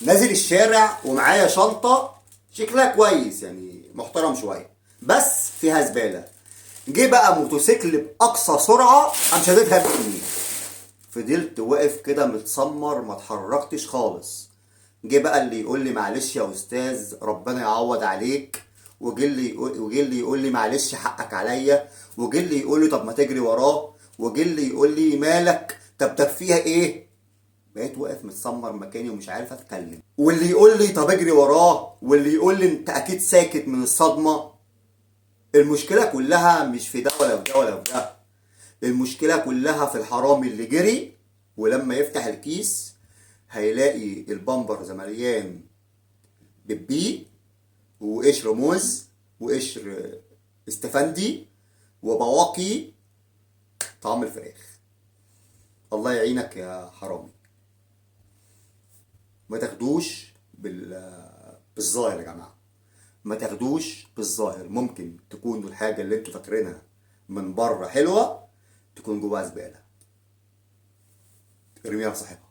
نازل الشارع ومعايا شنطة شكلها كويس يعني محترم شوية، بس فيها زبالة. جه بقى موتوسيكل بأقصى سرعة قام شاددها مني. فضلت واقف كده متسمر ما اتحركتش خالص. جه بقى اللي يقول لي معلش يا استاذ ربنا يعوض عليك، وجه اللي يقول لي معلش حقك عليا، وجه اللي يقول لي طب ما تجري وراه، وجه اللي يقول لي مالك طب فيها ايه. بقيت واقف متسمر مكاني ومش عارف اتكلم، واللي يقول لي طب اجري وراه، واللي يقول لي انت اكيد ساكت من الصدمه. المشكله كلها مش في ده ولا في ده ولا في ده، المشكله كلها في الحرامي اللي جري ولما يفتح الكيس هيلاقي البامبرز مليان بيبي وقشر موز وقشر استفندي وبواقي طعم الفراخ. الله يعينك يا حرامي. ما تاخدوش بالظاهر يا جماعه، ما تاخدوش بالظاهر. ممكن تكونوا الحاجه اللي انتوا فاكرينها من بره حلوه تكون جواها زباله. ارميها في صاحبها.